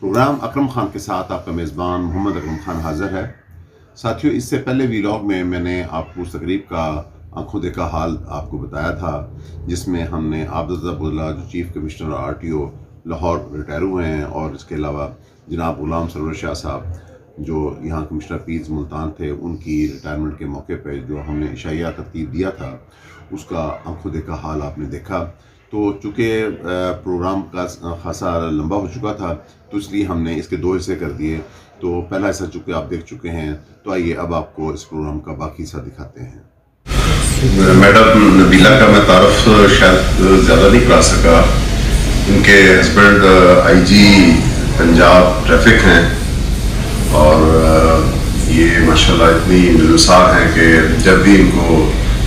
Programme Akram Khan के साथ आपका मेज़बान मोहम्मद अकरम खान हाज़िर है। साथियों, इससे पहले व्लॉग में मैंने आपको उस तकरीब का आंखों देखा हाल आपको बताया था, जिसमें हमने आबदुल्ला बुल्ला जो chief commissioner RTO Lahore retire हुए हैं, और इसके अलावा जनाब गुलाम सरवर शाह साहब जो यहाँ कमिश्नर पीस मुल्तान थे, उनकी रिटायरमेंट के मौके पर जो हमने इशाइया तरतीब दिया था, उसका आंखों देखा हाल आपने देखा। तो चूँकि प्रोग्राम का खासा लंबा हो चुका था, तो इसलिए हमने इसके 2 हिस्से कर दिए। तो पहला हिस्सा चूँकि आप देख चुके हैं, तो आइए अब आपको इस प्रोग्राम का बाकी हिस्सा दिखाते हैं। मैडम नबीला का मैं तारफ़ शायद ज़्यादा नहीं करा सका। उनके हस्बैंड IG पंजाब ट्रैफिक हैं, और ये माशाल्लाह इतनी मिलनसार हैं कि जब भी इनको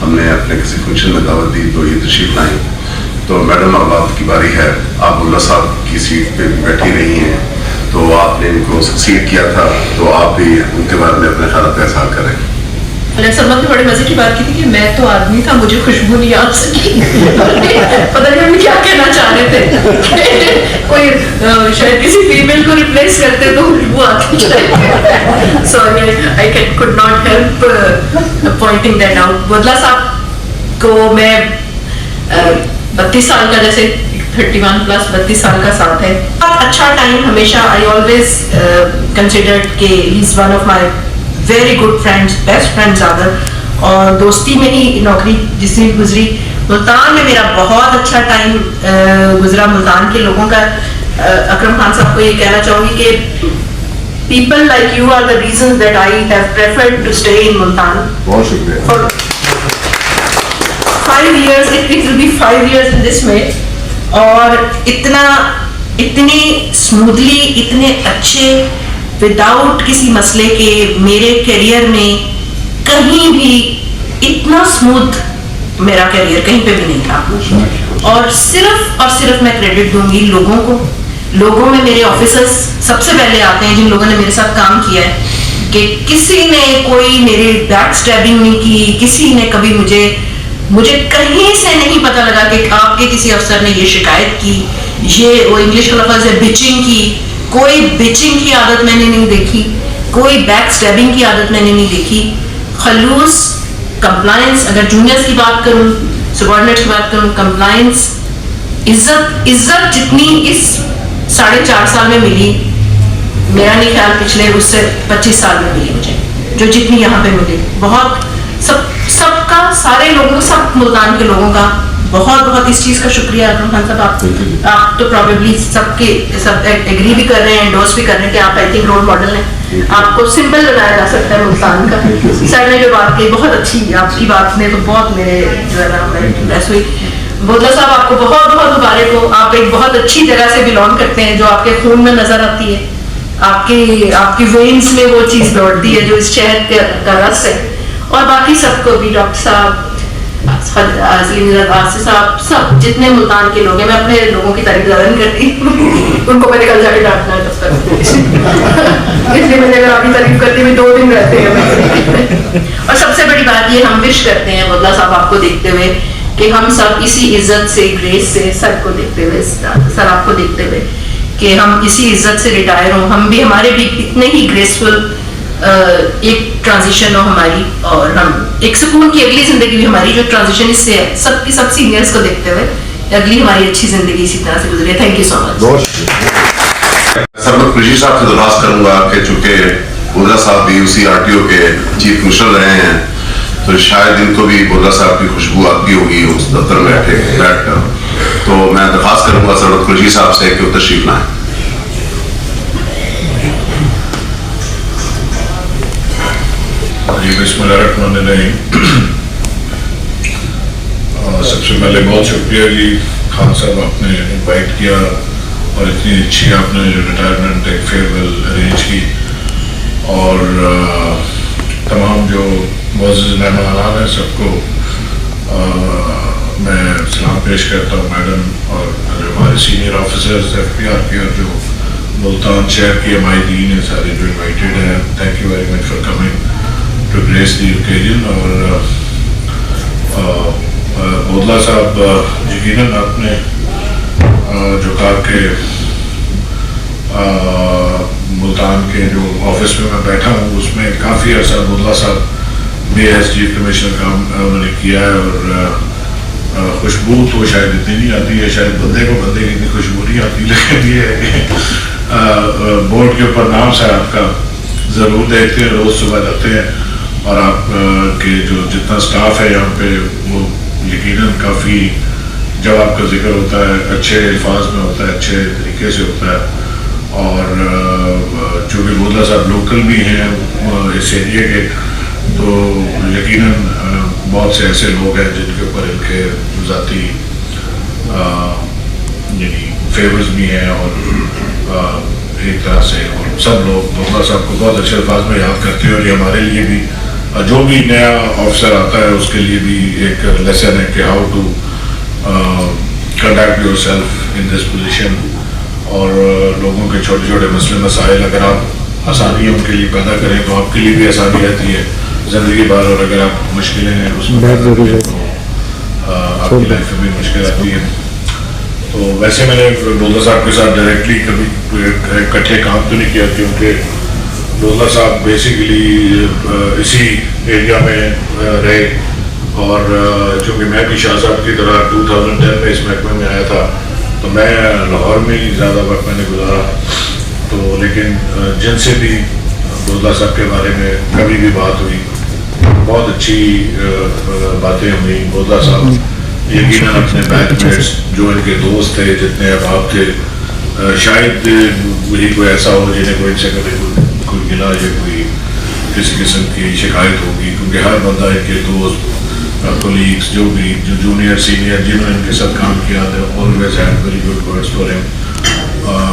हमने अपने किसी फंक्शन में दावत दी तो ये तशरीफ़ लाई। तो मैडम अब आपकी बारी है, आप बुल्ला साहब की सीट पे बैठी रही हैं, तो आपने इनको सक्सीड किया था, तो आप भी उनके बारे में अपने ख्याल का इज़हार करें। सलमान ने बड़े मजे की बात की थी कि मैं तो आदमी था, मुझे खुशबू नहीं आ सकी। पता नहीं हम क्या कहना चाह रहे थे। कोई शायद किसी फीमेल को रिप्लेस करते तो खुशबू आती। Sorry, I could not help pointing that out. Bulla Sahab को मैं 32 साल का, जैसे 31 प्लस 32 साल का साथ है, बहुत अच्छा टाइम। हमेशा आई ऑलवेज कंसिडर्ड के he is one of my very good friends, best friends other, और दोस्ती में ही नौकरी जिससे गुजरी। मुल्तान में मेरा बहुत अच्छा टाइम गुजरा मुल्तान के लोगों का। अकरम खान साहब को ये कहना चाहूँगी कि people like you are the reason that I have preferred to stay in Multan. बहुत शुक्रिया। For 5 years, it will be 5 years in this May, और इतनी स्मूथली, इतने अच्छे, विदाउट किसी मसले के मेरे करियर में कहीं भी इतना स्मूथ मेरा करियर कहीं पे भी नहीं था। और सिर्फ मैं क्रेडिट दूंगी लोगों को। लोगों में मेरे ऑफिसर्स सबसे पहले आते हैं, जिन लोगों ने मेरे साथ काम किया है, कि किसी ने कोई मेरे बैक स्टैबिंग नहीं की, किसी ने कभी मुझे कहीं से नहीं पता लगा कि आपके किसी अफसर ने ये शिकायत की, ये वो इंग्लिश का लफ्ज़ है बिचिंग की। कोई बिचिंग की आदत मैंने नहीं देखी, कोई बैक स्टैबिंग की आदत मैंने नहीं देखी। खलूस कंप्लायंस, अगर जूनियर्स की बात करूं, सबऑर्डिनेट्स की बात करूं, कंप्लायंस, इज्जत जितनी इस 4.5 साल में मिली, मेरा नहीं ख्याल पिछले उससे 25 साल में मिली मुझे, जो जितनी यहाँ पे मिली। बहुत सबका, सारे लोगों, सब मुल्तान के लोगों का बहुत इस चीज़ का शुक्रिया। अकरम खान साहब, आप तो प्रॉबेबली सब एग्री भी कर रहे हैं, एंडोर्स भी कर रहे हैं कि आप आई थिंक रोल मॉडल हैं। आपको सिंबल लगाया जा सकता है मुल्तान का। सर ने जो बात कही बहुत अच्छी, आपकी बात ने तो बहुत मेरे जो है ना इंप्रेस हुई। बुल्ला साहब, आपको बहुत मुबारक हो। आप एक बहुत अच्छी जगह से बिलोंग करते हैं, जो आपके खून में नजर आती है, आपकी वेन्स में वो चीज़ दौड़ती है जो इस शहर का रस है। और बाकी सबको भी, डॉक्टर साहब, साहब, सब जितने मुल्तान के लोग हैं, मैं अपने लोगों की तारीफ ज़्यादा नहीं करती। उनको मैंने कल जाके डांटना है तब इसलिए मैंने अगर आपकी तारीफ करती हुई 2 दिन रहते हैं। और सबसे बड़ी बात ये, हम विश करते हैं बुल्ला साहब आपको देखते हुए कि हम सब इसी इज्जत से, ग्रेस से, सर को देखते हुए, सर आपको देखते हुए, कि हम इसी इज्जत से रिटायर हों। हम भी, हमारे भी इतने ही ग्रेसफुल एक ट्रांजिशन हो हमारी, और हम एक सुकून की अगली जिंदगी भी हमारी जो ट्रांजिशन इससे है, सब सीनियर्स को देखते हुए अगली हमारी अच्छी जिंदगी इसी तरह से गुजरे। Thank you so much. Sarbat Khushi Sahab से दरख्वास्त करूंगा कि चूंकि बुल्ला साहब भी उसी RTO के चीफ कमिश्नर रहे हैं, तो शायद इनको भी बुल्ला साहब की खुशबू आती होगी उस दफ्तर में बैठ कर। तो मैं दरख्वास्त करूंगा सरबत खुशी साहब से कि वो तशरीफ लाएं। बिस्मिल्लाहिर्रहमानिर्रहीम। सबसे पहले बहुत शुक्रिया जी खान साहब, आपने इनवाइट किया और इतनी अच्छी आपने रिटायरमेंट एक फेयरवेल अरेंज की, और तमाम जो मुअज़्ज़िज़ मेहमान हैं सबको मैं सलाम पेश करता हूँ। मैडम और जो हमारे सीनियर ऑफिसर्स FPR के, और जो मुल्तान शहर की MI डीन है, सारे जो इन्वाइटेड हैं, thank you very much for coming to grace the occasion. और बुल्ला साहब, यकीनन आपने जो कहा कि ملتان کے جو آفس میں بیٹھا ہوں اس میں کافی عرصہ عبداللہ صاحب بھی ایز چیف کمشنر کام انہوں نے کیا ہے, اور خوشبو تو شاید اتنی نہیں آتی ہے, شاید بندے کو بندے کی اتنی خوشبو نہیں آتی, لیکن یہ ہے کہ بورڈ کے اوپر نام سے آپ کا ضرور دیکھتے ہیں, روز صبح جاتے ہیں, اور آپ کے جو جتنا سٹاف ہے یہاں پہ وہ یقیناً کافی, جب آپ کا ذکر ہوتا ہے اچھے الفاظ میں ہوتا ہے, اچھے طریقے سے ہوتا ہے. اور چونکہ بودلہ صاحب لوکل بھی ہیں اس ایریے کے, تو یقیناً بہت سے ایسے لوگ ہیں جن کے اوپر ان کے ذاتی یعنی فیورز بھی ہیں, اور ایک طرح سے اور سب لوگ بودلہ صاحب کو بہت اچھے الفاظ میں یاد کرتے ہیں. اور یہ ہمارے لیے بھی, جو بھی نیا آفیسر آتا ہے اس کے لیے بھی ایک لیسن ہے کہ how to conduct yourself in this position, اور لوگوں کے چھوٹے چھوٹے مسئلے مسائل اگر آپ آسانیاں ان کے لیے پیدا کریں تو آپ کے لیے بھی آسانی رہتی ہے زندگی بھر, اور اگر آپ مشکلیں ہیں اس میں تو آپ کی لائف میں بھی مشکل آتی ہے. تو ویسے میں نے بودلہ صاحب کے ساتھ ڈائریکٹلی کبھی اکٹھے کام تو نہیں کیا, کیونکہ بودلہ صاحب بیسیکلی اسی ایریا میں رہے, اور چونکہ میں بھی شاہ صاحب کی طرح 2010 میں اس محکمے میں آیا تھا تو میں لاہور میں ہی زیادہ وقت میں نے گزارا. تو لیکن جن سے بھی بودلہ صاحب کے بارے میں کبھی بھی بات ہوئی, بہت اچھی باتیں ہوئی. بودلہ صاحب یقیناً اپنے بیچ میٹس جو ان کے دوست تھے, جتنے احباب تھے, شاید وہی کوئی ایسا ہو جنہیں کوئی ان سے کبھی کوئی گلا یا کوئی کسی قسم کی شکایت ہوگی, کیونکہ ہر بندہ ان کے دوست کولیگس جو بھی جو جونیئر سینئر جنہوں نے ان کے ساتھ کام کیا تھا always had very good words for him.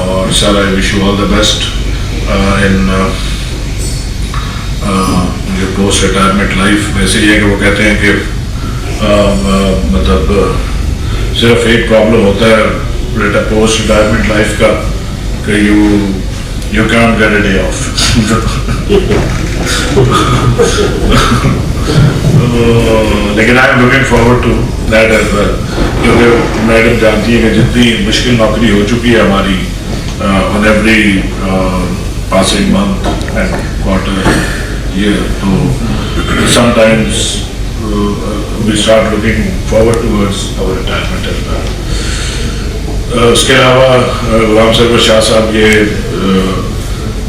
اور سر I wish you all the best in your post retirement life. ویسے یہ ہے کہ وہ کہتے ہیں کہ مطلب صرف ایک پرابلم ہوتا ہے پوسٹ ریٹائرمنٹ لائف کا کہ you can't get a day off. لیکن I am looking forward to that as well, کیونکہ میڈم جانتی ہے کہ جتنی مشکل نوکری ہو چکی ہے ہماری on every passing month and quarter year, تو some times we start looking forward towards our retirement as well. اس کے علاوہ غلام سرور شاہ صاحب, یہ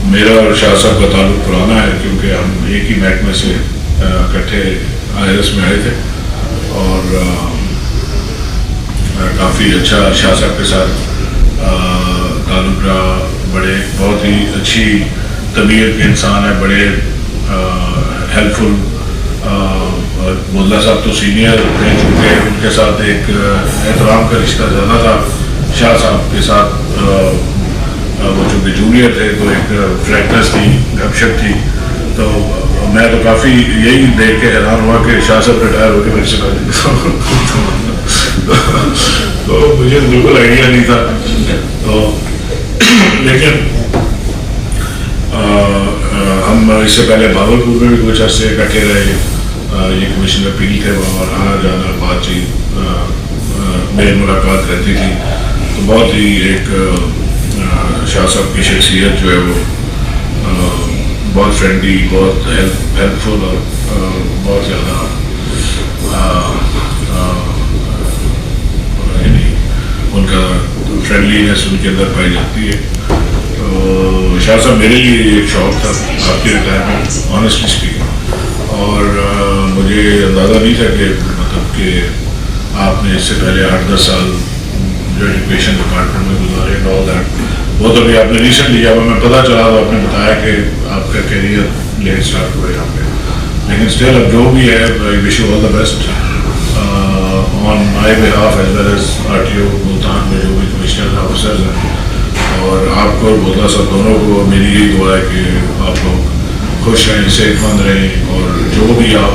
میرا اور شاہ صاحب کا تعلق پرانا ہے کیونکہ ہم ایک ہی محکمے سے اکٹھے IRS میں آئے تھے, اور کافی اچھا شاہ صاحب کے ساتھ تعلق رہا. بڑے بہت ہی اچھی طبیعت کے انسان ہے, بڑے ہیلپ فل. بودلہ صاحب تو سینئر ہیں چونکہ ان کے ساتھ ایک احترام کا رشتہ زیادہ تھا, شاہ صاحب کے ساتھ وہ چونکہ جونیئر تھے تو ایک فرینکنس تھی, گپ شپ تھی. تو میں تو کافی یہی دیکھ کے حیران ہوا کہ شاہ صاحب ریٹائر ہو کے میرے سے پہلے, تو مجھے بالکل آئیڈیا نہیں تھا. تو لیکن ہم اس سے پہلے بھاگلپور میں بھی کچھ عرصے اکٹھے رہے, یہ کمیشن اپیل تھے, وہاں آنا جانا بات چیت میری ملاقات رہتی تھی. تو بہت ہی ایک شاہ صاحب کی شخصیت جو ہے وہ بہت فرینڈلی, بہت ہیلپ فل, اور بہت زیادہ یعنی ان کا فرینڈلینس ان کے اندر پائی جاتی ہے. تو شاہ صاحب میرے لیے ایک شوق تھا آپ کی ریٹائرمنٹ آنیسٹلی اسپیکنگ, اور مجھے اندازہ نہیں تھا کہ مطلب کہ آپ نے اس سے پہلے 8-10 سال جو ایجوکیشن ڈپارٹمنٹ میں گزارے اینڈ آل دیٹ. وہ تو بھی آپ نے ریسنٹلی جب ہمیں پتہ چلا تو آپ نے بتایا کہ آپ کا کیریئر لیٹ اسٹارٹ ہوا یہاں پہ, لیکن اسٹل اب جو بھی ہے I wish you all the best on my behalf as well as RTO Multan میں جو بھی کمشنر آفیسرز ہیں, اور آپ کو اور بودلہ صاحب دونوں کو میری یہی دعا ہے کہ آپ لوگ خوش رہیں, صحت مند رہیں, اور جو بھی آپ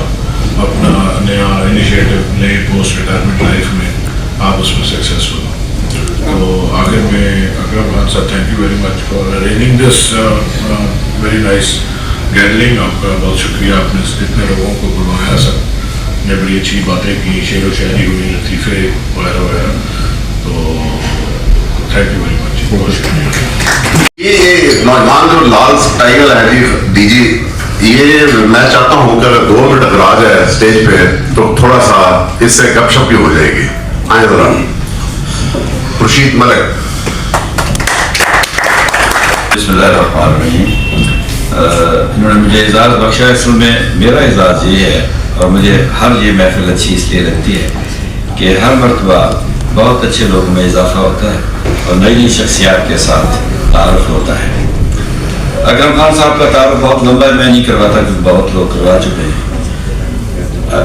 اپنا نیا انیشیٹو لیں پوسٹ ریٹائرمنٹ لائف میں آپ اس میں سکسیزفل ہوں. تو آخر میں اکرم خان صاحب thank you very much for arranging this very nice gathering. آپ کا بہت شکریہ, آپ نے اتنے لوگوں کو بلوایا, سب نے بڑی اچھی باتیں کی, شعر و شاعری ہوئی, لطیفے وغیرہ وغیرہ. تو تھینک یو ویری مچ. ये नौजवान जो लाल टाइगर है जी डीजी, ये मैं चाहता हूँ कि अगर 2 मिनट अगर आ जाए स्टेज पे तो थोड़ा सा इससे गपशप भी हो जाएगी। आए जरा खुर्शीद मलिक। बिस्मिल्लाहिर्रहमानिर्रहीम। इन्होंने मुझे एजाज़ बख्शा। असल में मेरा एजाज़ ये है, और मुझे हर ये महफिल अच्छी इसलिए लगती है कि हर मरतबा बहुत अच्छे लोगों में इजाफा होता है और नई नई शख्सियात के साथ तारुफ होता है। अकरम खान साहब का तारुफ बहुत लंबा है, मैं नहीं करवाता क्योंकि बहुत लोग करवा चुके हैं।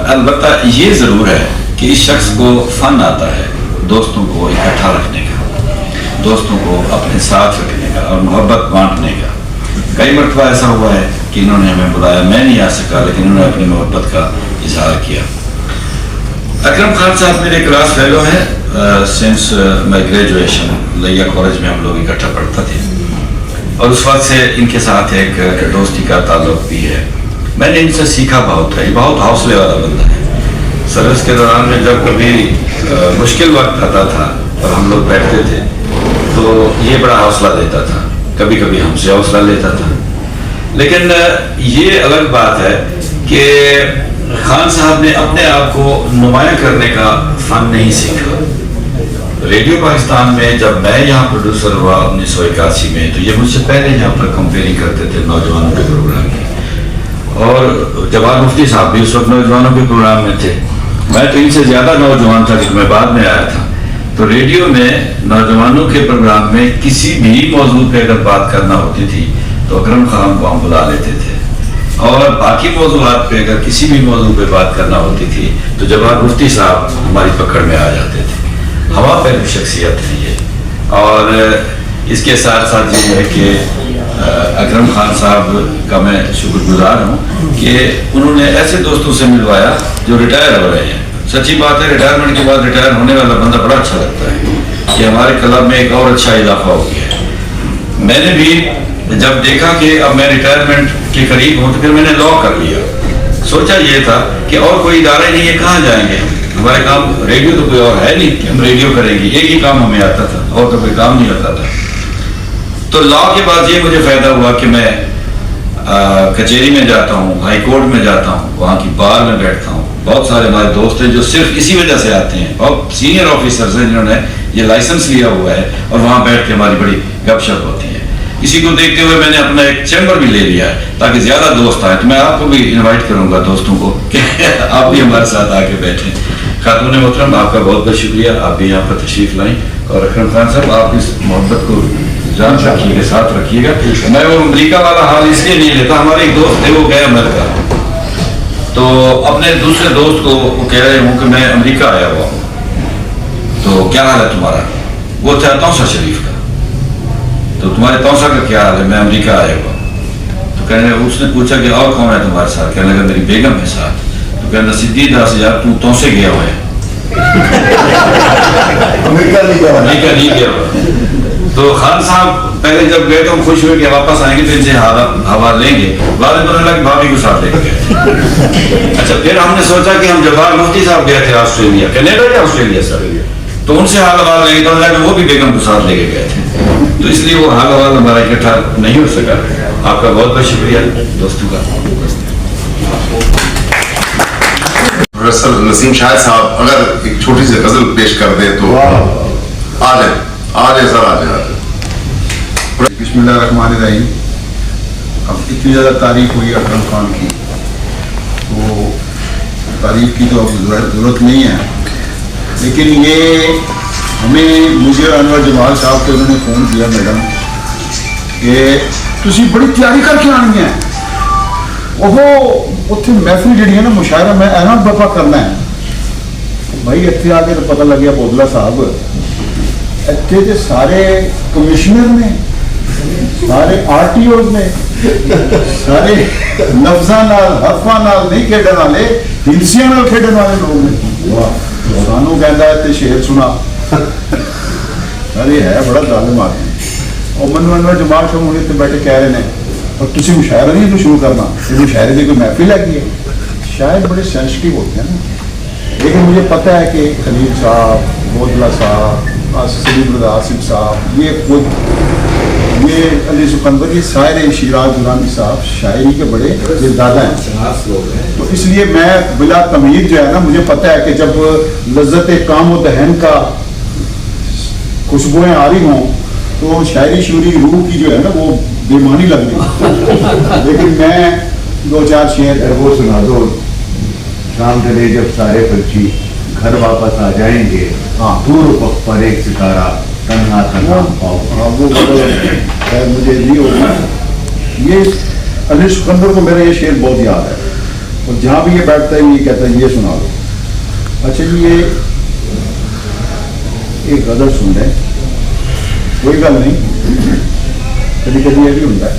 अलबत्ता ये ज़रूर है कि इस शख्स को फ़न आता है दोस्तों को इकट्ठा रखने का, दोस्तों को अपने साथ रखने का और मोहब्बत बांटने का। कई मरतबा ऐसा हुआ है कि इन्होंने हमें बुलाया, मैं नहीं आ सका, लेकिन इन्होंने अपनी मोहब्बत का इजहार किया। अकरम खान साहब मेरे क्लास फेलो हैं सिंस माई ग्रेजुएशन। लिया कॉलेज में हम लोग इकट्ठा पढ़ते थे और उस वक्त से इनके साथ एक दोस्ती का ताल्लुक भी है। मैंने इनसे सीखा बहुत है, ये बहुत हौसले वाला बंदा है। सर्विस के दौरान में जब कभी मुश्किल वक्त आता था और हम लोग बैठते थे तो ये बड़ा हौसला देता था, कभी कभी हमसे हौसला लेता था। लेकिन ये अलग बात है कि खान साहब ने अपने आप को नुमाया करने का फन नहीं सीखा। रेडियो पाकिस्तान में जब मैं यहाँ प्रोड्यूसर हुआ 1981 में, तो ये मुझसे पहले यहाँ पर कंपेयरिंग करते थे नौजवानों के प्रोग्राम की, और जवान मुफ्ती साहब भी उस वक्त नौजवानों के प्रोग्राम में थे। मैं तो इनसे ज़्यादा नौजवान था क्योंकि मैं बाद में आया था। तो रेडियो में नौजवानों के प्रोग्राम में किसी भी मौजूद पे अगर बात करना होती थी तो अकरम खान को हम बुला लेते थे, और बाकी मौजूदात पे अगर किसी भी मौजू पे बात करना होती थी तो जवान मुफ्ती साहब हमारी पकड़ में आ जाते थे। हवा पर शख्सियत है ये। और इसके साथ साथ ये है कि अकरम खान साहब का मैं शुक्रगुजार हूँ कि उन्होंने ऐसे दोस्तों से मिलवाया जो रिटायर हो रहे हैं। सच्ची बात है, रिटायरमेंट के बाद रिटायर होने वाला बंदा बड़ा अच्छा लगता है कि हमारे क्लब में एक और अच्छा इजाफा हो गया है। मैंने भी जब देखा कि अब मैं रिटायरमेंट के करीब हूँ तो फिर मैंने लॉ कर लिया। सोचा ये था कि और कोई इदारा नहीं है, कहाँ जाएंगे हमारे काम, रेडियो तो कोई और है नहीं कि हम रेडियो करेंगे, एक ही काम हमें आता था और तो कोई काम नहीं आता था। तो लॉ के बाद ये मुझे फायदा हुआ कि मैं कचहरी में जाता हूँ, हाई कोर्ट में जाता हूँ, वहाँ की बार में बैठता हूँ। बहुत सारे हमारे दोस्त हैं जो सिर्फ इसी वजह से आते हैं, बहुत सीनियर ऑफिसर्स हैं जिन्होंने ये लाइसेंस लिया हुआ है और वहाँ बैठ के हमारी बड़ी गपशप होती है। इसी को देखते हुए मैंने अपना एक चैम्बर भी ले लिया है ताकि ज्यादा दोस्त आए। तो मैं आपको भी इनवाइट करूंगा दोस्तों को कि आप भी हमारे साथ आके बैठें। खातून मोहतरम, आपका बहुत बहुत शुक्रिया, आप भी यहाँ पर तशरीफ लाएं। और अकरम खान साहब, आप इस मोहब्बत को जान रखिएगा, साथ रखिएगा। मैं वो अमरीका वाला हाल इसलिए नहीं लेता, हमारे एक दोस्त थे वो गए अमेरिका, तो अपने दूसरे दोस्त को वो कह रहे हूँ कि मैं अमेरिका आया हुआ हूँ, तो क्या हाल है तुम्हारा? वो था तौसा शरीफ का, तो तुम्हारे तौसा का क्या हाल है? मैं अमेरिका आया हुआ। तो कहने, उसने पूछा कि और कौन है तुम्हारे साथ? कहने लगा मेरी बेगम है साथ। तो कहना सिद्धी दास यार तू तौसे गया हुआ है, अमेरिका नहीं गया हुआ। तो खान साहब पहले जब गए तो हम खुश हुए कि वापस आएंगे तो इनसे हवा लेंगे, बाद में पता लगा भाभी को साथ लेके गए। अच्छा, फिर हमने सोचा कि हम जवाहर मुफ्ती साहब गए थे ऑस्ट्रेलिया, कनाडा या ऑस्ट्रेलिया सर, तो उनसे हाल हवाल लेंगे तो लगा वो भी बेगम को साथ लेके गए थे, तो इसलिए वो हाल हवाल हमारा इकट्ठा नहीं हो सका। आपका बहुत बहुत शुक्रिया दोस्तों का। प्रोफेसर नसीम शाहिद साहब अगर एक छोटी सी गजल पेश कर दे तो आ जाए सर, आ जाए। बिस्मिल्लाहिर्रहमानिर्रहीम। अब इतनी ज़्यादा तारीफ हुई अकरम खान की, तो तारीफ की तो अब ज़रूरत नहीं है, लेकिन ये हमें मुझे अनवर जमाल साहब के उन्होंने फ़ोन किया मैडम कि तुसी बड़ी तैयारी करके आनी है, ਉਹ ਉੱਥੇ महफिल जी है ना मुशायरा मैं ऐना बपा करना है भाई। इतने आके तो पता लग गया बोदला साहब इतने तो सारे कमिश्नर ने, सारे RTOs ने, सारे लफ्ज़ां नाल हरफां नाल नहीं खेडन वाले, हिंसियां नाल खेडन वाले लोग ने। वाह, सानू कहता है शेर सुना। अरे है बड़ा जालिम आदमी। और मनु अनवर जमाल साहब हुणे ते बैठे कह रहे हैं और तुसी मुशायरा नहीं तो शुरू करना, ये मुशायरे की कोई महफिल है? शायद बड़े सेंसिटिव होते हैं ना, लेकिन मुझे पता है कि खलील साहब, बोदला साहब, सलीम रज़ा आसिफ साहब, ये खुद ये अली सिकंदर, ये सारे शिराज दुरानी साहब शायरी के बड़े ये दादा हैं। तो इसलिए मैं बिला तमीज़ जो है ना, मुझे पता है कि जब लज्जत काम व दहन का खुशबुएँ आ रही हों तो शायरी शुरी रूह की जो है ना वो बेमानी लग रही। लेकिन मैं 2-4 शेर वो सुना दो। शाम ढले जब सारे पंछी घर वापस आ जाएंगे, हाँ। दूर उफ़क़ पर एक सितारा तन्हा तन्हा पाओ। हाँ, वो मुझे नहीं होगा। ये अली सिकंदर को मेरा ये शेर बहुत याद है, और जहाँ भी ये बैठता है ये कहता है ये सुना दो। अच्छा जी, ये एक गज़ल सुन रहे, कोई गल नहीं, कभी कभी ये भी होता है।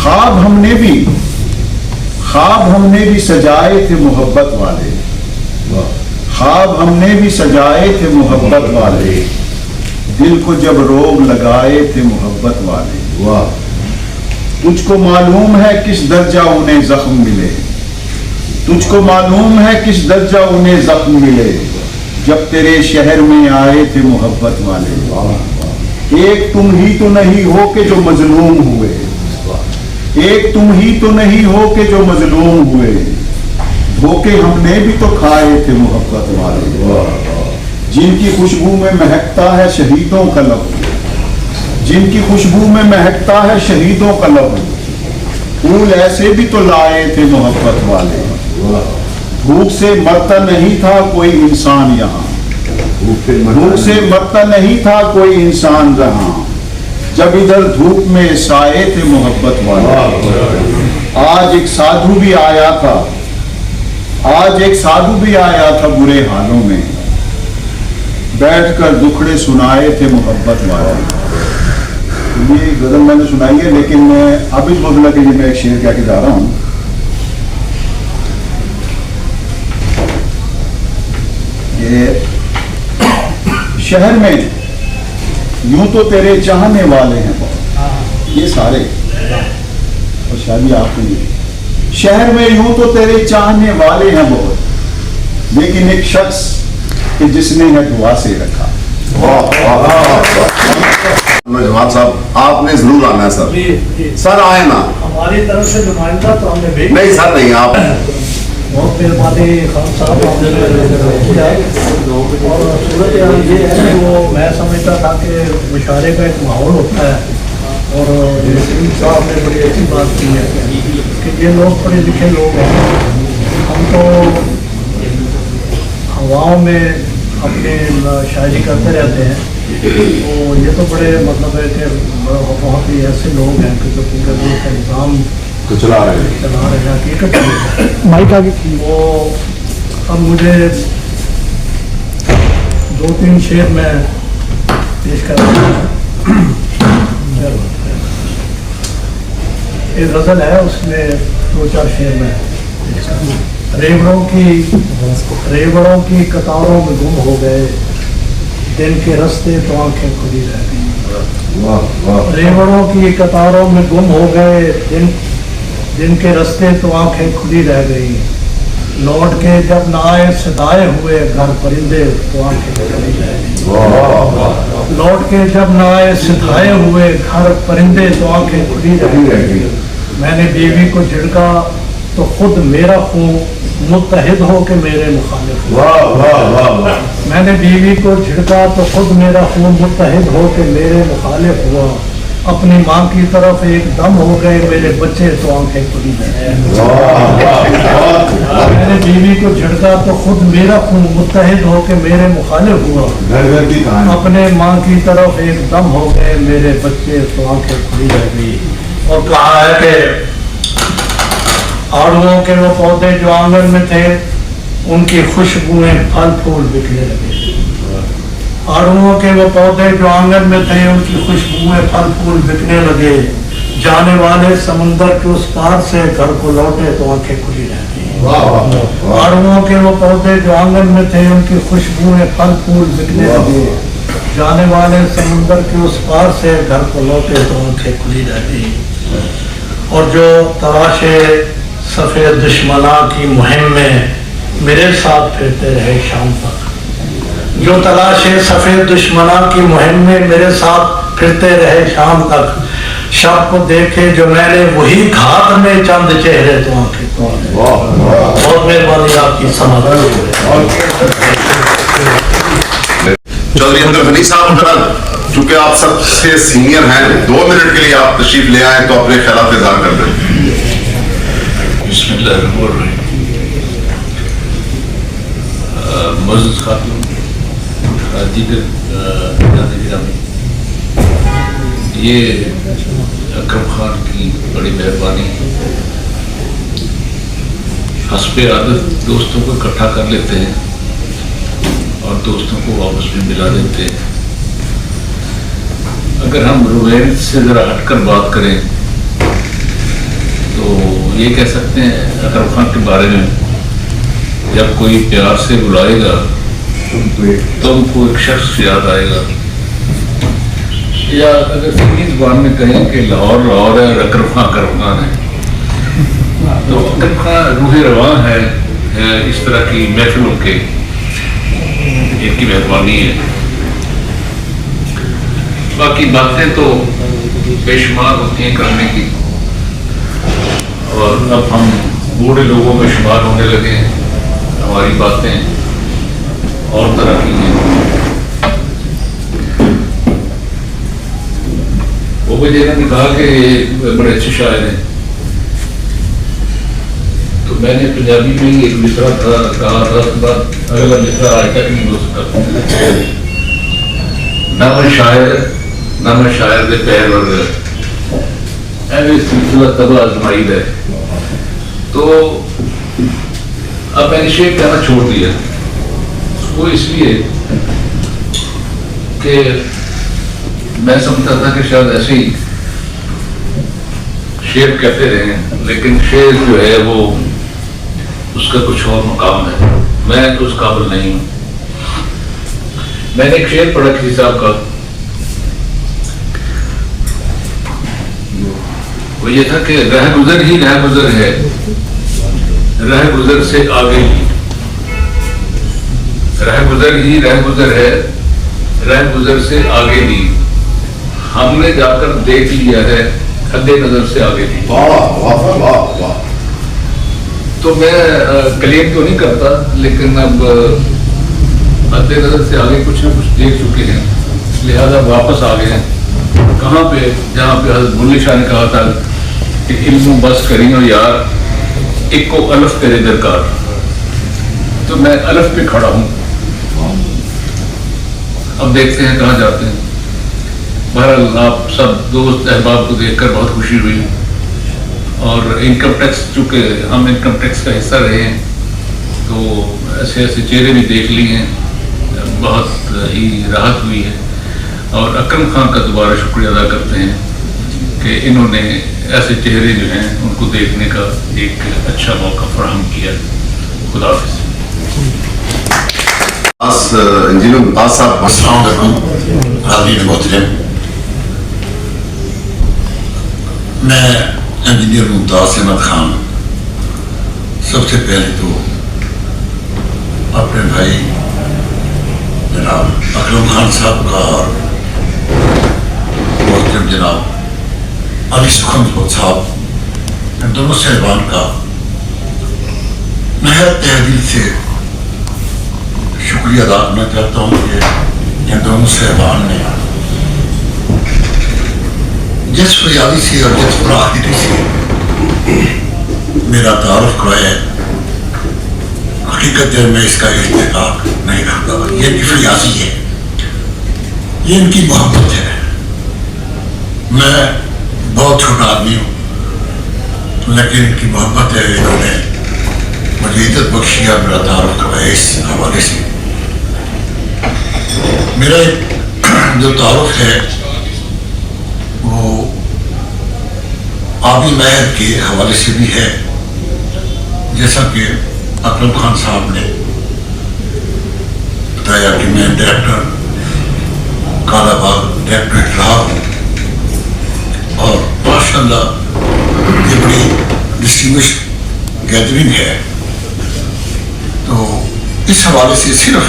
ख्वाब हमने भी सजाए थे मोहब्बत वाले, ख्वाब हमने भी सजाए थे मोहब्बत वाले, दिल को जब रोग लगाए थे मोहब्बत वाले। वाह, तुझको मालूम है किस दर्जा उन्हें जख्म मिले, तुझको मालूम है किस दर्जा उन्हें जख्म मिले, जब तेरे शहर में आए थे मोहब्बत वाले। एक तुम ही तो नहीं हो के जो मजलूम हुए, एक तुम ही तो नहीं हो के जो मजलूम हुए, धोखे हमने भी तो खाए थे मोहब्बत वाले। जिनकी खुशबू में महकता है शहीदों का लहू, जिनकी खुशबू में महकता है शहीदों का लहू, फूल ऐसे भी तो लाए थे मोहब्बत वाले। भूख से मरता नहीं था कोई इंसान यहाँ, भूख से मरता नहीं था कोई इंसान जहाँ, जब इधर धूप में साए थे मोहब्बत वाले। आज एक साधु भी आया था, आज एक साधु भी आया था बुरे हालों में, बैठकर दुखड़े सुनाए थे मोहब्बत वाले। ये गजल मैंने सुनाई है, लेकिन मैं अब इस बदला के लिए मैं एक शेर कह के जा रहा हूँ। ये शहर में यूं तो तेरे चाहने वाले हैं बहुत, ये सारे, और शादी आपके लिए। शहर में यूं तो तेरे चाहने वाले हैं बहुत, लेकिन एक शख्स कि जिसने है दुआ से रखा। नौजवान साहब, आपने जरूर आना है सर। सर आए ना, हमारी तरफ से नुमाइंदा तो हमने भेज नहीं सर नहीं, आप बहुत मेहरबानी खान साहब आपने किया। और सूरत ये है कि वो मैं समझता था कि मुशारे का एक माहौल होता है, और सलीम साहब ने बड़ी अच्छी बात की है कि ये लोग पढ़े लिखे लोग हैं, हम तो हवाओं में अपनी शायरी करते रहते हैं। तो ये तो बड़े मतलब है कि बहुत ही ऐसे लोग हैं कि जो पूरे मुल्क का निज़ाम तो चला रहे हैं। हकीकत माइक आगे वो अब मुझे 2-3 शेर में पेश कर रहा हूँ। एक गज़ल है, उसमें 2-4 शेर में पेश कर रहा हूँ। रेवड़ों की कतारों में गुम हो गए, दिन के रास्ते तो आंखें खुली रह गई। रेवड़ों की कतारों में गुम हो गए, दिन के रास्ते तो आंखें खुली रह गई। लौट के जब न आए सदाए हुए घर परिंदे तो आंखें खुली रह गई। लौट के जब न आए सदाए हुए घर परिंदे तो आंखें खुली रह गई। मैंने बीवी को झिड़का तो खुद मेरा खून मुत्तहिद हो के मेरे मुखालिफ हुआ। मैंने बीवी को झिड़का तो खुद मेरा खून मुत्तहिद हो के मेरे मुखालिफ हुआ। अपनी माँ की तरफ एक दम हो गए मेरे बच्चे तो आंखें खुली रह गई। मैंने बीवी को झिड़का तो खुद मेरा खून मुत्तहिद हो के मेरे मुखालिफ हुआ। अपने माँ की तरफ एक दम हो गए मेरे बच्चे तो आंखें खुली रह गई। और कहा है कि आड़ुओं के वो पौधे जो आंगन में थे उनकी खुशबुएं फल फूल बिखरे लगे। आड़ुओं के वो पौधे जो आंगन में थे उनकी खुशबुएं फल फूल बिकने लगे। जाने वाले समुंदर के उस पार से घर को लौटे तो आंखें खुली रह गई। आड़ुओं के वो पौधे जो आंगन में थे उनकी खुशबुएं फल फूल बिकने लगे। जाने वाले समुंदर के उस पार से घर को लौटे तो आंखें खुली रह गई। और जो तराशे सफ़ेद दुश्मना की मुहिम में मेरे साथ फिरते रहे शाम तक। जो तलाशे सफ़ेद दुश्मना की मुहिम में मेरे साथ फिरते रहे शाम तक, शब को देखे जो मैंने वही घात में चंद चेहरे तो आंखें तो बहुत मेहरबानी आपकी समझ। चौधरी अब्दुल गनी साहब, जरा चूंकि आप सबसे सीनियर हैं, 2 मिनट के लिए आप तशरीफ ले आए तो अपने ख्यालात इज़हार कर दें। बिस्मिल्लाहिर्रहमानिर्रहीम। मुअज़्ज़ज़ खातून, दीगर गिरामी, ये अकरम खान की बड़ी मेहरबानी, हस्बे आदत दोस्तों को इकट्ठा कर लेते हैं और दोस्तों को वापस भी मिला देते हैं। अगर हम रवैयत से ज़रा हटकर बात करें तो ये कह सकते हैं अकरम खान के बारे में, जब कोई प्यार से बुलाएगा तो उनको एक शख्स याद आएगा, या अगर सीधी जुबान में कहें कि लाहौर लाहौर है और अकरम खान है, तो अकरम खान रूह रवां है इस तरह की महफिलों के, इनकी मेहरबानी है। बाकी बातें तो बेशुमार होती हैं करने की, और अब हम बूढ़े लोगों में शुमार होने लगे हैं, हमारी बातें और तरह की हैं। वो मुझे ने कहा कि बड़े अच्छे शायर हैं, तो मैंने पंजाबी में ही एक मिसरा था कहा था, उसके बाद अगला मिसरा आज तक नहीं हो सका। ना मैं शायर दे पैर वर्ग ऐसे सिलसिला तब आजमाई है। तो अब मैंने शेर कहना छोड़ दिया, वो इसलिए कि मैं समझता था कि शायद ऐसे ही शेर कहते रहे, लेकिन शेर जो है वो उसका कुछ और मकाम है, मैं उस काबिल नहीं हूँ। मैंने एक शेर पढ़ा किसी साहब का, वो ये था कि रह गुजर ही रह गुजर है, रह गुजर से आगे ही, रह गुजर ही रह गुजर है, रह गुजर से आगे भी, हमने जाकर देख लिया है हद्दे नजर से आगे भी। तो मैं क्लेम तो नहीं करता, लेकिन अब हद्दे नजर से आगे कुछ ना कुछ देख चुके हैं, लिहाजा वापस आ गए हैं कहाँ पे, जहाँ पे हज़रत बुल्ले शाह ने कहा था कि इल्म बस करियो यार, एक को अलफ तेरे दरकार। तो मैं अलफ पे खड़ा हूँ, अब देखते हैं कहाँ जाते हैं। बहरहाल आप सब दोस्त अहबाब को देखकर बहुत खुशी हुई, और इनकम टैक्स, चूँकि हम इनकम टैक्स का हिस्सा रहे हैं, तो ऐसे ऐसे चेहरे भी देख लिए हैं, बहुत ही राहत हुई है। और अकरम खान का दोबारा शुक्रिया अदा करते हैं कि इन्होंने ऐसे चेहरे जो हैं उनको देखने का एक अच्छा मौका फराहम किया। खुदा हाफिज़। इंजीनियर मुमताज़ साहब, अस्सलाम वालेकुम हाज़रीन मोहतरम, मैं इंजीनियर मुमताज़ अहमद खान सबसे पहले तो अपने भाई जनाब अकरम खान साहब का और मोहतरम जनाब अली सुखन साहब, इन दोनों साहिबान का मैं तहे दिल से शुक्रिया अदा करना चाहता हूँ कि इन दोनों साहिबान ने जिस फरियादी से और जिस फराखी से मेरा तारुफ कराया, हकीकत है मैं इसका इस्तेकाक नहीं रखता। ये इनकी फरियादी है, ये इनकी मोहब्बत है। मैं बहुत छोटा आदमी हूँ, लेकिन इनकी मोहब्बत है, इन्होंने मुझे इज्जत बख्शी और मेरा तारुफ करवाया। इस हवाले से मेरा एक जो तारुफ है वो आबी महर के हवाले से भी है। जैसा कि अकरम खान साहब ने बताया कि मैं डायरेक्टर कालाबाग डायरेक्टरेट रहा हूँ, और माशाल्लाह ये बड़ी डिस्टिंग्विश गैदरिंग है, तो इस हवाले से सिर्फ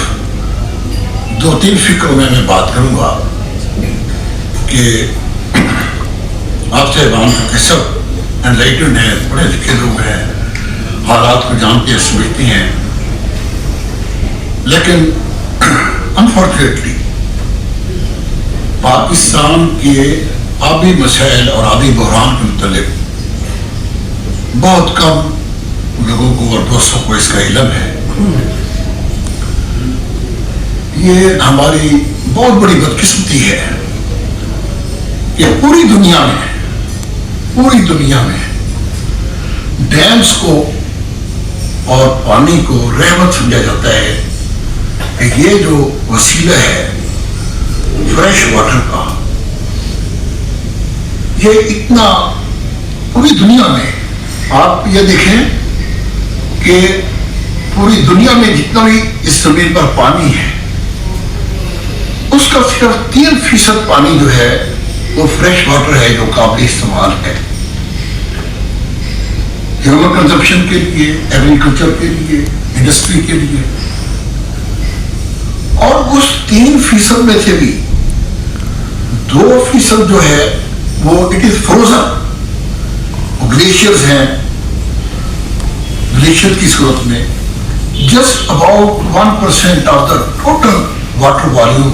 2-3 फिक्रों में मैं बात करूंगा कि आप साहबान के सब एनलाइटेड हैं, पढ़े लिखे लोग हैं, हालात को जानते हैं, समझते हैं, लेकिन अनफॉर्चुनेटली पाकिस्तान के आबी मसाइल और आबी बहरान के मुतल्लिक़ बहुत कम लोगों को और दोस्तों को इसका इल्म है। ये हमारी बहुत बड़ी बदकिस्मती है कि पूरी दुनिया में डैम्स को और पानी को रहमत समझा जाता है कि ये जो वसीला है फ्रेश वाटर का, ये इतना पूरी दुनिया में, आप ये देखें कि पूरी दुनिया में जितना भी इस जमीन पर पानी है उसका सिर्फ 3% पानी जो है वो फ्रेश वाटर है, जो काबिल इस्तेमाल है ह्यूमन कंजप्शन के लिए, एग्रीकल्चर के लिए, इंडस्ट्री के लिए। और उस 3% में से भी 2% जो है वो इट इज फ्रोजन, ग्लेशियर्स हैं, ग्लेशियर की सूरत में just about 1% of the total water volume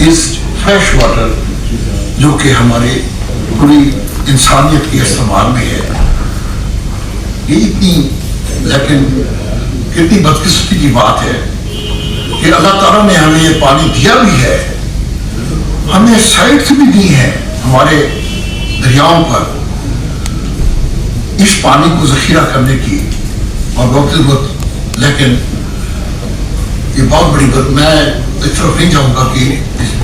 is fresh water, जो कि हमारे पूरी इंसानियत के इस्तेमाल में है। ये इतनी, लेकिन कितनी बदकिस्मती की बात है कि अल्लाह ताला ने हमें ये पानी दिया भी है, हमें साइट्स भी दी हैं हमारे दरियाओं पर इस पानी को जखीरा करने की और बहुत, लेकिन ये बहुत बड़ी बात, मैं इस तरफ नहीं जाऊंगा कि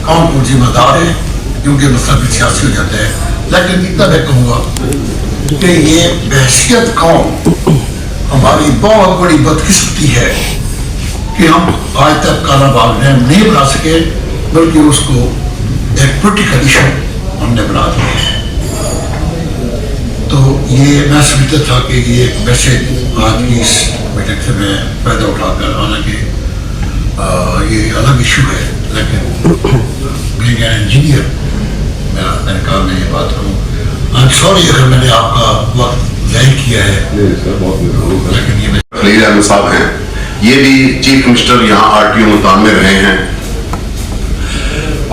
कौन कौन जिम्मेदार है क्योंकि मसला भी सियासी हो जाता है, लेकिन इतना मैं कहूँगा कि ये बहसियत कौम हमारी बहुत बड़ी बदकिस्मती है कि हम आज तक काला बाग डैम नहीं बना सके, बल्कि उसको एक पोलिटिकल इशू हमने बना दिया है। तो ये मैं समझता था कि ये वैसे आज की इस बैठक से मैं फायदा उठाकर, हालांकि ये अलग इशू है, लेकिन बीइंग एन इंजीनियर मैंने कहा मैं ये बात करूँ। आई एम सॉरी अगर मैंने आपका वक्त ज़ाया किया है, लेकिन ये खलील अहमद साहब हैं, ये भी चीफ मिनिस्टर यहाँ RTO मुल्तान में रहे हैं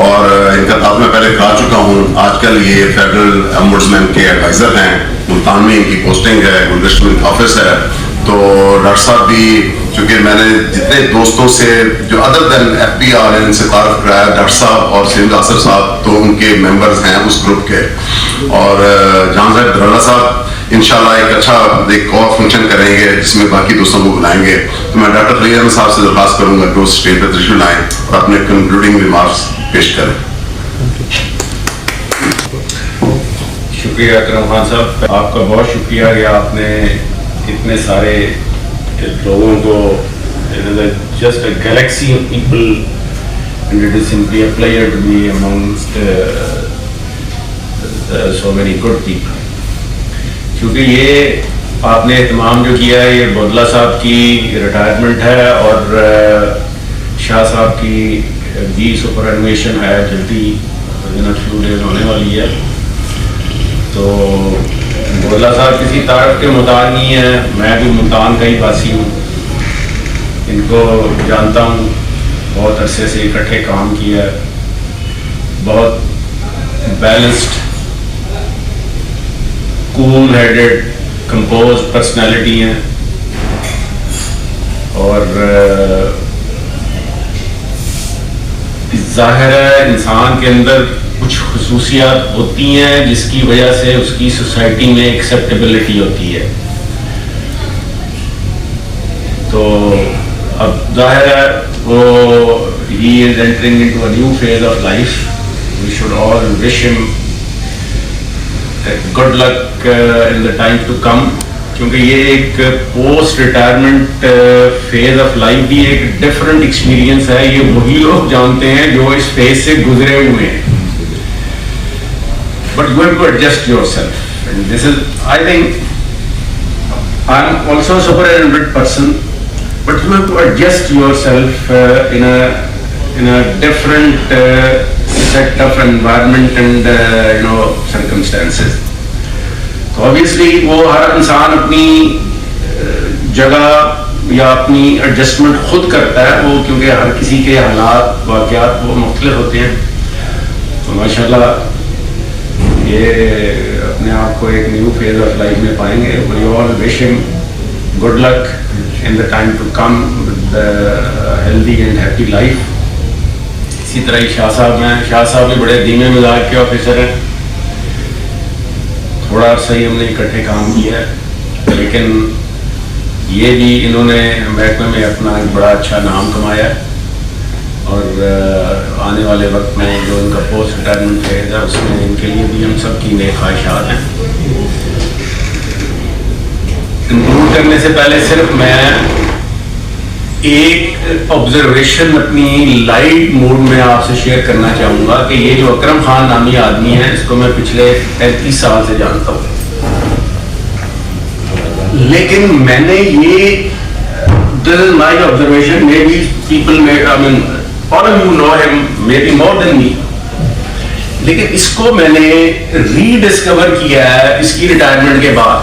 और इनका ताब मैं पहले कहा चुका हूँ, आजकल ये फेडरल ओम्बुड्समैन के एडवाइज़र हैं, मुल्तान में इनकी पोस्टिंग है, गुलदस्त में ऑफिस है। तो डॉक्टर साहब भी, चूँकि मैंने जितने दोस्तों से जो अदर दैन FPR इनसे तारुफ कराया, डॉक्टर साहब और सैयद आसर साहब तो उनके मेंबर्स हैं उस ग्रुप के, और जहां साहब दरोला साहब इंशाल्लाह एक अच्छा एक और फंक्शन करेंगे जिसमें बाकी दोस्तों को बुलाएंगे। तो मैं डॉक्टर खलील अहमद साहब से दरख्वास्त करूँगा कि उस स्टेज पर तशरीफ लाएँ और अपने कंक्लूडिंग रिमार्क्स पेश करें। शुक्रिया अकरम खान साहब, आपका बहुत शुक्रिया कि आपने इतने सारे लोगों को, just a galaxy of people and it is simply a pleasure to be amongst so many good people. क्योंकि ये आपने एहतमाम जो किया है, ये बोदला साहब की रिटायरमेंट है और शाह साहब की भी सुपरएनुएशन है, जल्दी फ्यू डेज होने वाली है। तो बोदला साहब किसी तारफ के मुतार नहीं है, मैं भी मुल्तान का ही वासी हूँ, इनको जानता हूँ, बहुत अरसे से इकट्ठे काम किया है, बहुत balanced, cool headed, compose personality हैं और जाहिर है इंसान के अंदर कुछ खुसूसियात होती हैं जिसकी वजह से उसकी सोसाइटी में एक्सेप्टेबिलिटी होती है। तो अब जाहिर है वो he is entering into a new phase of life, we should all wish him good luck in the time to come, क्योंकि ये एक post retirement phase of life भी एक डिफरेंट एक्सपीरियंस है। ये वही लोग जानते हैं जो इस फेज से गुजरे हुए हैं, but you have to adjust yourself and this is, I think I'm also a superannuated person, but you have to adjust yourself in a different set of environment and circumstances. تو obviously وہ ہر انسان اپنی جگہ یا اپنی adjustment خود کرتا ہے، وہ کیونکہ ہر کسی کے حالات واقعات وہ مختلف ہوتے ہیں. تو ماشاءاللہ یہ اپنے آپ کو ایک نیو فیز آف لائف میں پائیں گے. وی all wish him good luck in the time to come with healthy and happy life. اسی طرح ہی شاہ صاحب ہیں. شاہ صاحب بھی بڑے دھیمے مزاج کے آفیسر ہیں. تھوڑا عرصہ ہی ہم نے اکٹھے کام کیا ہے، لیکن یہ بھی انہوں نے محکمے میں اپنا ایک بڑا اچھا نام کمایا ہے، اور آنے والے وقت میں جو ان کا پوسٹ ریٹائرمنٹ فیز ہے اس میں ان کے لیے بھی ہم سب کی نیک خواہشات ہیں. کنکلوڈ کرنے سے پہلے صرف میں ایک آبزرویشن اپنی لائٹ موڈ میں آپ سے شیئر کرنا چاہوں گا کہ یہ جو اکرم خان نامی آدمی ہے، اس کو میں پچھلے 35 سال سے جانتا ہوں، لیکن میں نے یہ this is my observation, maybe people may, I mean, all of you know him maybe more than me, لیکن اس کو میں نے ری ڈسکور کیا ہے اس کی ریٹائرمنٹ کے بعد.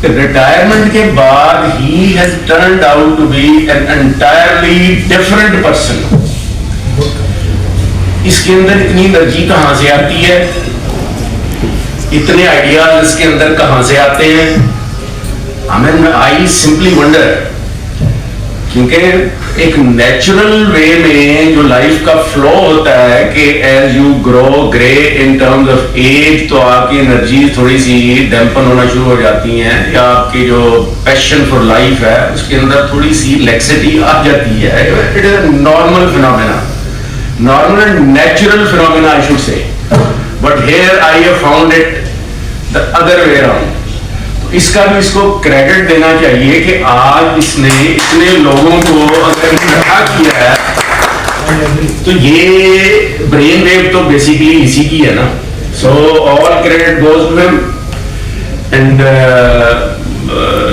ریٹائرمنٹ کے بعد he has turned out to be an entirely different person. اس کے اندر اتنی انرجی کہاں سے آتی ہے، اتنے آئیڈیاز اس کے اندر کہاں سے آتے ہیں؟ I simply wonder. کیونکہ ایک نیچرل وے میں جو لائف کا فلو ہوتا ہے کہ as you grow grey in terms of age, تو آپ کی انرجی تھوڑی سی ڈیمپن ہونا شروع ہو جاتی ہیں، یا آپ کی جو پیشن فار لائف ہے اس کے اندر تھوڑی سی لیکسٹی آ جاتی ہے. It is a normal phenomena, normal and natural phenomena I should say, but here I have found it the other way around. اس کا بھی اس کو کریڈٹ دینا چاہیے کہ آج اس نے اتنے لوگوں کو اگر اکٹھا کیا ہے، تو یہ برین ویو تو بیسیکلی اسی کی ہے نا. سو آل کریڈٹ گوز ٹو ہم، اینڈ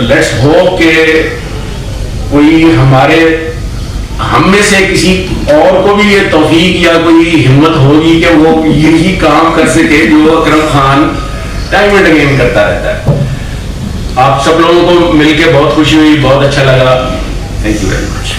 لیٹس ہوپ کہ کوئی ہم میں سے کسی اور کو بھی یہ توفیق یا کوئی ہمت ہوگی کہ وہ یہی کام کر سکے جو Akram Khan time and again کرتا رہتا ہے. آپ سب لوگوں کو مل کے بہت خوشی ہوئی، بہت اچھا لگا. Thank you very much.